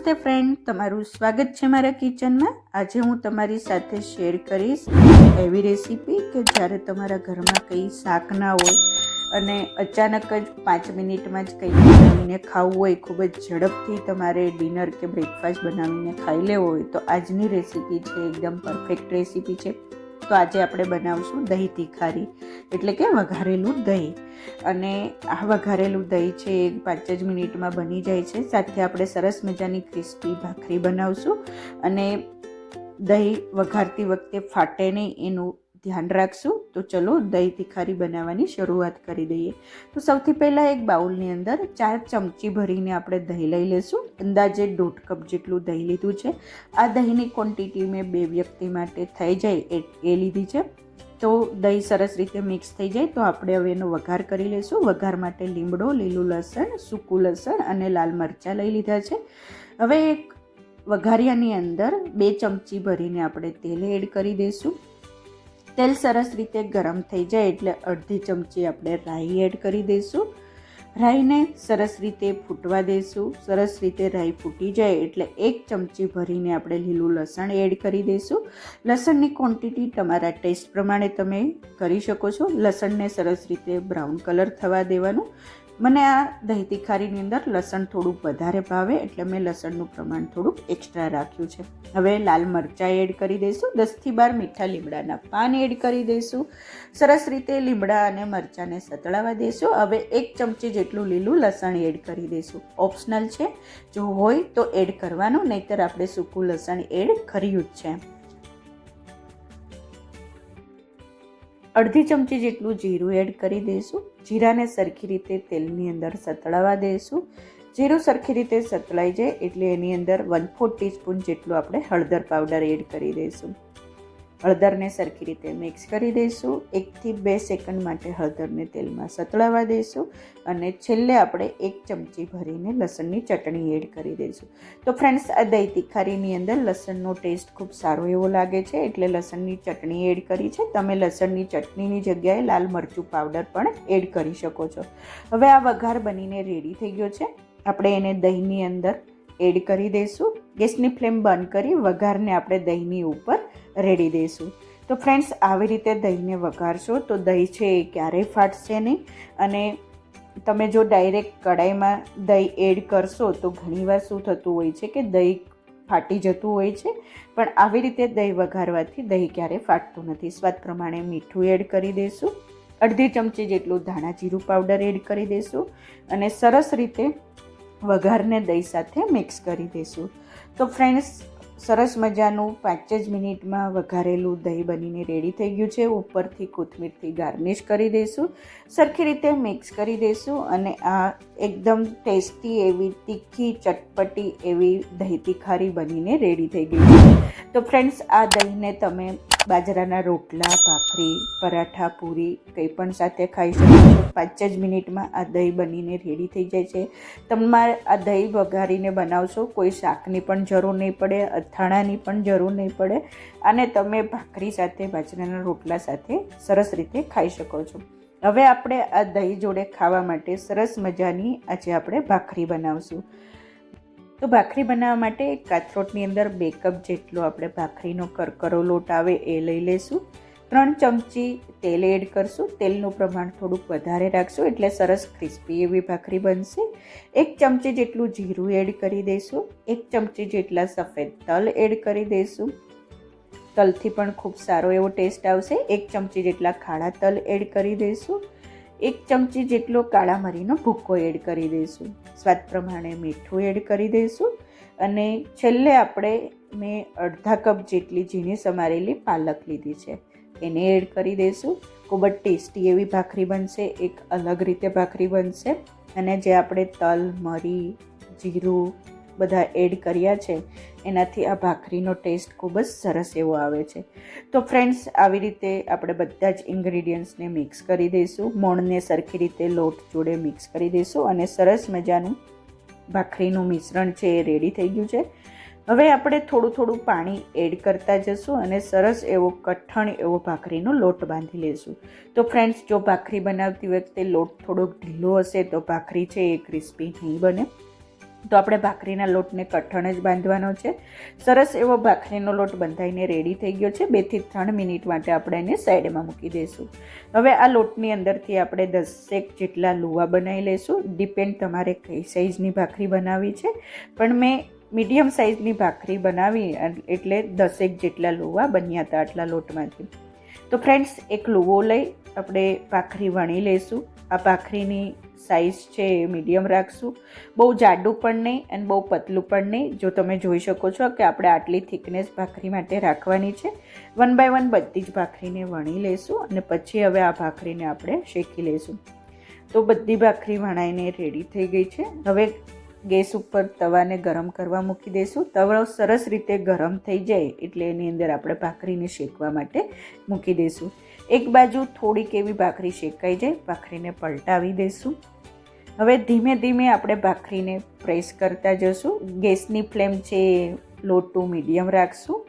નમસ્તે ફ્રેન્ડ, તમારું સ્વાગત છે મારા કિચનમાં। આજે હું તમારી સાથે શેર કરીશ એવી રેસીપી કે જ્યારે તમારા ઘરમાં કંઈ શાક ના હોય અને અચાનક જ 5 મિનિટમાં જ કંઈક બનાવીને ખાવું હોય, ખૂબ જ ઝડપથી તમારે ડિનર કે બ્રેકફાસ્ટ બનાવીને ખાઈ લેવો હોય તો આજની રેસીપી છે એકદમ પરફેક્ટ રેસીપી છે। તો આજે આપણે બનાવશું દહીં તીખારી, એટલે કે વઘારેલું દહીં। અને આ વઘારેલું દહીં છે એ 5 જ મિનિટમાં બની જાય છે। સાથે આપણે સરસ મજાની ક્રિસ્પી ભાખરી બનાવશું અને દહીં વઘારતી વખતે ફાટે નહીં એનું ધ્યાન રાખશું। તો ચલો દહીં તીખારી બનાવવાની શરૂઆત કરી દઈએ। તો સૌથી પહેલાં એક બાઉલની અંદર 4 ચમચી ભરીને આપણે દહીં લઈ લઈશું। અંદાજે 1.5 કપ જેટલું દહીં લીધું છે। આ દહીંની ક્વોન્ટિટી મેં 2 વ્યક્તિ માટે થઈ જાય એ લીધી છે। તો દહીં સરસ રીતે મિક્સ થઈ જાય તો આપણે હવે એનો વઘાર કરી લઈશું। વઘાર માટે લીમડો, લીલું લસણ, સૂકું લસણ અને લાલ મરચાં લઈ લીધા છે। હવે એક વઘારિયાની અંદર 2 ચમચી ભરીને આપણે તેલ એડ કરી દઈશું। તેલ સરસ રીતે ગરમ થઈ જાય એટલે અડધી ચમચી આપણે રાઈ એડ કરી દઈશું। રાઈને સરસ રીતે ફૂટવા દઈશું। સરસ રીતે રાઈ ફૂટી જાય એટલે 1 ચમચી ભરીને આપણે લીલું લસણ એડ કરી દઈશું। લસણની ક્વોન્ટિટી તમારા ટેસ્ટ પ્રમાણે તમે કરી શકો છો। લસણને સરસ રીતે બ્રાઉન કલર થવા દેવાનું। મને આ દહીં તીખારીની અંદર લસણ થોડુંક વધારે ભાવે એટલે મેં લસણનું પ્રમાણ થોડુંક એક્સ્ટ્રા રાખ્યું છે। હવે લાલ મરચાં એડ કરી દઈશું। 10 થી 12 મીઠા લીમડાના પાન એડ કરી દઈશું। સરસ રીતે લીમડા અને મરચાંને સતળાવા દઈશું। હવે 1 ચમચી જેટલું લીલું લસણ એડ કરી દઈશું। ઓપ્શનલ છે, જો હોય તો એડ કરવાનું, નહીંતર આપણે સૂકું લસણ એડ કર્યું જ છે। અડધી ચમચી જેટલું જીરું એડ કરી દઈશું। જીરાને સરખી રીતે તેલની અંદર સતળાવા દઈશું। જીરું સરખી રીતે સતળાઈ જાય એટલે એની અંદર 1/4 ટીસ્પૂન જેટલું આપણે હળદર પાવડર એડ કરી દઈશું। હળદરને સરખી રીતે મિક્સ કરી દઈશું। 1 થી 2 સેકન્ડ માટે હળદરને તેલમાં સતળાવા દઈશું અને છેલ્લે આપણે 1 ચમચી ભરીને લસણની ચટણી એડ કરી દઈશું। તો ફ્રેન્ડ્સ, આ દહીં તીખારીની અંદર લસણનો ટેસ્ટ ખૂબ સારો એવો લાગે છે એટલે લસણની ચટણી એડ કરી છે। તમે લસણની ચટણીની જગ્યાએ લાલ મરચું પાવડર પણ એડ કરી શકો છો। હવે આ વઘાર બનીને રેડી થઈ ગયો છે। આપણે એને દહીંની અંદર એડ કરી દઈશું। ગેસની ફ્લેમ બંધ કરી વઘારને આપણે દહીંની ઉપર રેડી દઈશું। તો ફ્રેન્ડ્સ, આવી રીતે દહીંને વઘારશો તો દહીં છે એ ક્યારેય ફાટશે નહીં। અને તમે જો ડાયરેક્ટ કડાઈમાં દહીં એડ કરશો તો ઘણીવાર શું થતું હોય છે કે દહીં ફાટી જતું હોય છે, પણ આવી રીતે દહીં વઘારવાથી દહીં ક્યારેય ફાટતું નથી। સ્વાદ પ્રમાણે મીઠું એડ કરી દઈશું। અડધી ચમચી જેટલું ધાણા જીરું પાવડર એડ કરી દઈશું અને સરસ રીતે વઘારને દહીં સાથે મિક્સ કરી દઈશું। તો ફ્રેન્ડ્સ, સરસ મજાનું 5 જ મિનિટમાં વઘારેલું દહીં બનીને રેડી થઈ ગયું છે। ઉપરથી કોથમીરથી ગાર્નિશ કરી દઈશું। સરખી રીતે મિક્સ કરી દઈશું અને આ એકદમ ટેસ્ટી એવી તીખી ચટપટી એવી દહીં તીખારી બનીને રેડી થઈ ગઈ છે। તો ફ્રેન્ડ્સ, આ દહીંને તમે બાજરાના રોટલા, ભાખરી, પરાઠા, પૂરી કંઈ પણ સાથે ખાઈ શકો છો। 5 જ મિનિટમાં આ દહીં બનીને રેડી થઈ જાય છે। તમારે આ દહીં વઘારીને બનાવશો, કોઈ શાકની પણ જરૂર નહીં પડે, અથાણાની પણ જરૂર નહીં પડે અને તમે ભાખરી સાથે, બાજરાના રોટલા સાથે સરસ રીતે ખાઈ શકો છો। હવે આપણે આ દહીં જોડે ખાવા માટે સરસ મજાની આજે આપણે ભાખરી બનાવશું। તો ભાખરી બનાવવા માટે એક કાથરોટની અંદર 2 કપ જેટલો આપણે ભાખરીનો કરકરો લોટ આવે એ લઈ લઈશું। 3 ચમચી તેલ એડ કરશું। તેલનું પ્રમાણ થોડુંક વધારે રાખશું એટલે સરસ ક્રિસ્પી એવી ભાખરી બનશે। 1 ચમચી જેટલું જીરું એડ કરી દઈશું। 1 ચમચી જેટલા સફેદ તલ એડ કરી દઈશું। તલથી પણ ખૂબ સારો એવો ટેસ્ટ આવશે। 1 ચમચી જેટલા કાળા તલ એડ કરી દઈશું। 1 ચમચી જેટલો કાળા મરીનો ભૂક્કો એડ કરી દઈશું। સ્વાદ પ્રમાણે મીઠું એડ કરી દઈશું અને છેલ્લે મેં અડધા કપ જેટલી ઝીણી સમારેલી પાલક લીધી છે એને એડ કરી દઈશું। ખૂબ જ ટેસ્ટી એવી ભાખરી બનશે, એક અલગ રીતે ભાખરી બનશે અને જે આપણે તલ, મરી, જીરું બધા એડ કર્યા છે એનાથી આ ભાખરીનો ટેસ્ટ ખૂબ જ સરસ એવો આવે છે। તો ફ્રેન્ડ્સ, આવી રીતે આપણે બધા જ ઇન્ગ્રીડિયન્ટ્સને મિક્સ કરી દઈશું। મોણને સરખી રીતે લોટ જોડે મિક્સ કરી દઈશું અને સરસ મજાનું ભાખરીનું મિશ્રણ છે એ રેડી થઈ ગયું છે। હવે આપણે થોડું થોડું પાણી એડ કરતા જશું અને સરસ એવો કઠણ એવો ભાખરીનો લોટ બાંધી લઈશું। તો ફ્રેન્ડ્સ, જો ભાખરી બનાવતી વખતે લોટ થોડોક ઢીલો હશે તો ભાખરી છે એ ક્રિસ્પી નહીં બને। તો આપણે ભાખરીના લોટને કઠણ જ બાંધવાનો છે. સરસ એવો ભાખરીનો લોટ બંધાઈને રેડી થઈ ગયો છે. 2 થી 3 મિનિટ માટે આપણે એને સાઈડમાં મૂકી દઈશું. હવે આ લોટની અંદરથી આપણે 10 જેટલા લુવા બનાવી લઈશું. ડિપેન્ડ તમારે કઈ સાઈઝની ભાખરી બનાવવી છે, પણ મેં મીડિયમ સાઈઝની ભાખરી બનાવી એટલે 10 જેટલા લુવા બન્યા હતા આટલા લોટમાંથી. તો ફ્રેન્ડ્સ, એક લુવો લઈ આપણે ભાખરી વણી લઈશું. આ ભાખરીની સાઈઝ છે એ મીડિયમ રાખશું, બહુ જાડું પણ નહીં અને બહુ પતલું પણ નહીં. જો તમે જોઈ શકો છો કે આપણે આટલી થિકનેસ ભાખરી માટે રાખવાની છે. 1 બાય 1 બધી જ ભાખરીને વણી લઈશું અને પછી હવે આ ભાખરીને આપણે શેકી લઈશું. તો બધી ભાખરી વણાઈને રેડી થઈ ગઈ છે. હવે ગેસ ઉપર તવાને ગરમ કરવા મૂકી દઈશું. તવો સરસ રીતે ગરમ થઈ જાય એટલે એની અંદર આપણે ભાખરીને શેકવા માટે મૂકી દઈશું. એક બાજુ થોડીક એવી ભાખરી શેકાઈ જાય, ભાખરીને પલટાવી દઈશું. હવે ધીમે ધીમે આપણે ભાખરીને પ્રેસ કરતા જશું. ગેસની ફ્લેમ છે લો ટુ મીડિયમ રાખશું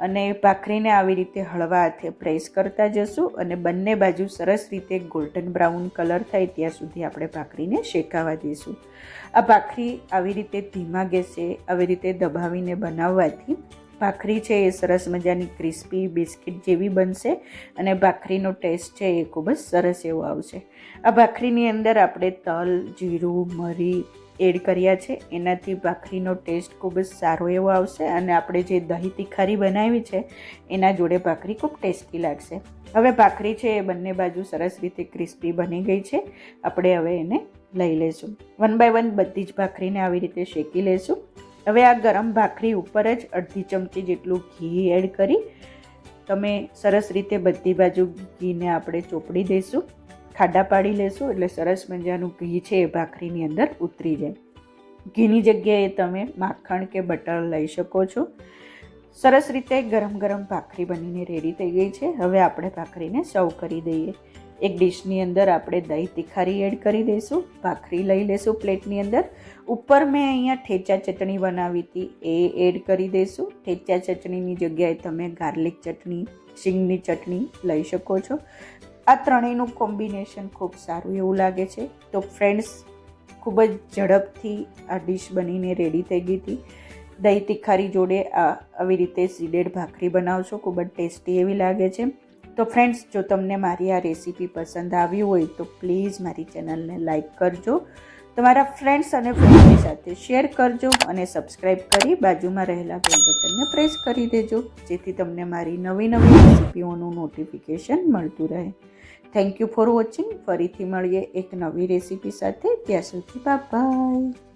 અને ભાખરીને આવી રીતે હળવા હાથે પ્રેસ કરતા જશું અને બંને બાજુ સરસ રીતે ગોલ્ડન બ્રાઉન કલર થાય ત્યાં સુધી આપણે ભાખરીને શેકાવા દઈશું. આ ભાખરી આવી રીતે ધીમા ગેસે આવી રીતે દબાવીને બનાવવાથી ભાખરી છે એ સરસ મજાની ક્રિસ્પી બિસ્કિટ જેવી બનશે અને ભાખરીનો ટેસ્ટ છે એ ખૂબ જ સરસ એવો આવશે. આ ભાખરીની અંદર આપણે તલ, જીરું, મરી એડ કર્યા છે. એનાથી ભાખરીનો ટેસ્ટ ખૂબ જ સારો એવો આવશે અને આપણે જે દહીં તીખારી બનાવી છે એના જોડે ભાખરી ખૂબ ટેસ્ટી લાગશે. હવે ભાખરી છે એ બંને બાજુ સરસ રીતે ક્રિસ્પી બની ગઈ છે. આપણે હવે એને લઈ લઈશું. 1 બાય 1 બધી જ ભાખરીને આવી રીતે શેકી લઈશું. હવે આ ગરમ ભાખરી ઉપર જ અડધી ચમચી જેટલું ઘી એડ કરી તમે સરસ રીતે બધી બાજુ ઘીને આપણે ચોપડી દઈશું, ખાડા પાડી લઈશું એટલે સરસ મજાનું ઘી છે એ ભાખરીની અંદર ઉતરી જાય. ઘીની જગ્યાએ તમે માખણ કે બટર લઈ શકો છો. સરસ રીતે ગરમ ગરમ ભાખરી બનીને રેડી થઈ ગઈ છે. હવે આપણે ભાખરીને સર્વ કરી દઈએ. એક ડીશની અંદર આપણે દહીં તીખારી એડ કરી દઈશું. ભાખરી લઈ લઈશું પ્લેટની અંદર. ઉપર મેં અહીંયા ઠેચા ચટણી બનાવી હતી એ એડ કરી દઈશું. ઠેચા ચટણીની જગ્યાએ તમે ગાર્લિક ચટણી, શીંગની ચટણી લઈ શકો છો. આ ત્રણેયનું કોમ્બિનેશન ખૂબ સારું એવું લાગે છે. તો ફ્રેન્ડ્સ, ખૂબ જ ઝડપથી આ ડિશ બનીને રેડી થઈ ગઈ હતી. દહીં તીખારી જોડે આવી રીતે સીડેડ ભાખરી બનાવશો, ખૂબ જ ટેસ્ટી એવી લાગે છે. તો ફ્રેન્ડ્સ, જો તમને મારી આ રેસીપી પસંદ આવી હોય તો પ્લીઝ મારી ચેનલને લાઈક કરજો, તમારા ફ્રેન્ડ્સ અને ફેમિલી સાથે શેર કરજો અને સબસ્ક્રાઈબ કરી બાજુમાં રહેલા બેલ બટનને પ્રેસ કરી દેજો જેથી તમને મારી નવી નવી રેસીપીઓનું નોટિફિકેશન મળતું રહે. Thank you for watching. ફરીથી મળીએ એક નવી રેસીપી સાથે. ત્યાં સુધી બાય બાય.